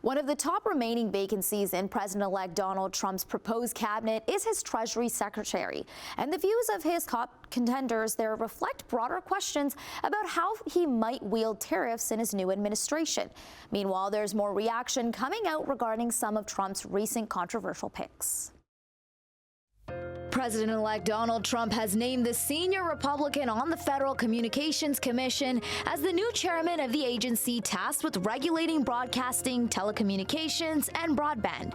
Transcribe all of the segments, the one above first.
One of the top remaining vacancies in President-elect Donald Trump's proposed cabinet is his Treasury Secretary. And the views of his contenders there reflect broader questions about how he might wield tariffs in his new administration. Meanwhile, there's more reaction coming out regarding some of Trump's recent controversial picks. President-elect Donald Trump has named the senior Republican on the Federal Communications Commission as the new chairman of the agency tasked with regulating broadcasting, telecommunications, and broadband.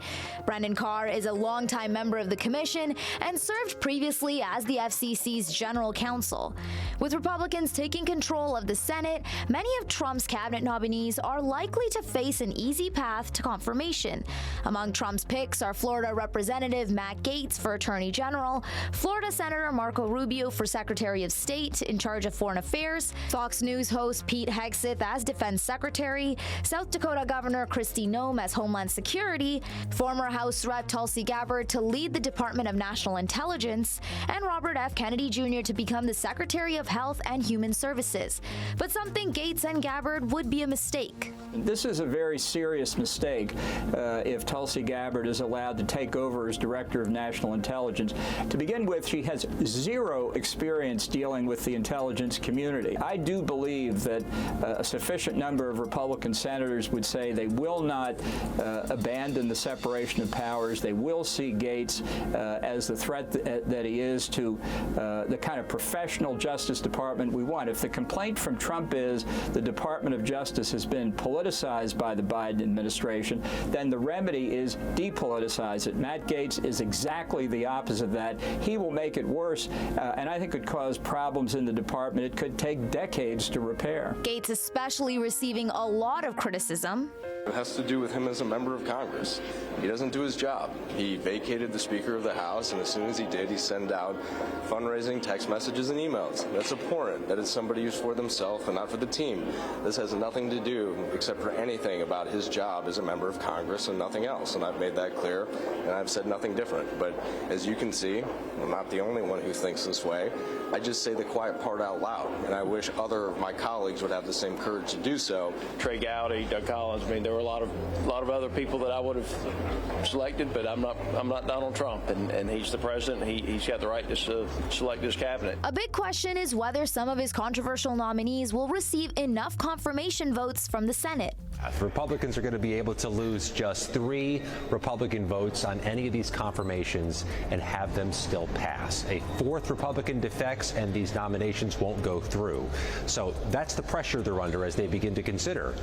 Carr is a longtime member of the commission and served previously as the FCC's general counsel. With Republicans taking control of the Senate, many of Trump's cabinet nominees are likely to face an easy path to confirmation. Among Trump's picks are Florida Representative Matt Gaetz for Attorney General, Florida Senator Marco Rubio for Secretary of State in charge of Foreign Affairs, Fox News host Pete Hegseth as Defense Secretary, South Dakota Governor Kristi Noem as Homeland Security, former House Rep Tulsi Gabbard to lead the Department of National Intelligence, and Robert F. Kennedy Jr. to become the Secretary of Health and Human Services. But some think Gaetz and Gabbard would be a mistake. This is a very serious mistake if Tulsi Gabbard is allowed to take over as Director of National Intelligence. To begin with, she has zero experience dealing with the intelligence community. I do believe that a sufficient number of Republican senators would say they will not abandon the separation of powers. They will see Gaetz as the threat that he is to the kind of professional Justice Department we want. If the complaint from Trump is the Department of Justice has been politicized by the Biden administration, then the remedy is depoliticize it. Matt Gaetz is exactly the opposite of that. He will make it worse, and I think could cause problems in the department. It could take decades to repair. Gaetz especially receiving a lot of criticism. It has to do with him as a member of Congress. He doesn't do his job. He vacated the Speaker of the House, and as soon as he did, he sent out fundraising text messages and emails. That's abhorrent. That is somebody who's for themselves and not for the team. This has nothing to do, except for anything, about his job as a member of Congress and nothing else, and I've made that clear, and I've said nothing different. But as you can see, I'm not the only one who thinks this way. I just say the quiet part out loud, and I wish other of my colleagues would have the same courage to do so. Trey Gowdy, Doug Collins, I mean, there were a lot of other people that I would have selected, but I'm not Donald Trump, and he's the president. He's got the right to select his cabinet. A big question is whether some of his controversial nominees will receive enough confirmation votes from the Senate. Republicans are going to be able to lose just 3 Republican votes on any of these confirmations and have them still pass. A 4th Republican defects and these nominations won't go through. So that's the pressure they're under as they begin to consider.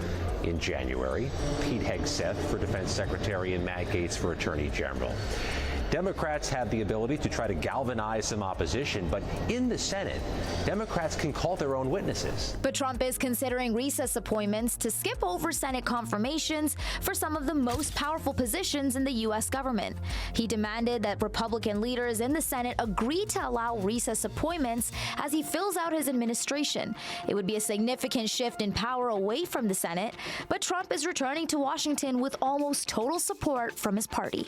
In January, Pete Hegseth for Defense Secretary and Matt Gaetz for Attorney General. Democrats have the ability to try to galvanize some opposition, but in the Senate, Democrats can call their own witnesses. But Trump is considering recess appointments to skip over Senate confirmations for some of the most powerful positions in the U.S. government. He demanded that Republican leaders in the Senate agree to allow recess appointments as he fills out his administration. It would be a significant shift in power away from the Senate, but Trump is returning to Washington with almost total support from his party.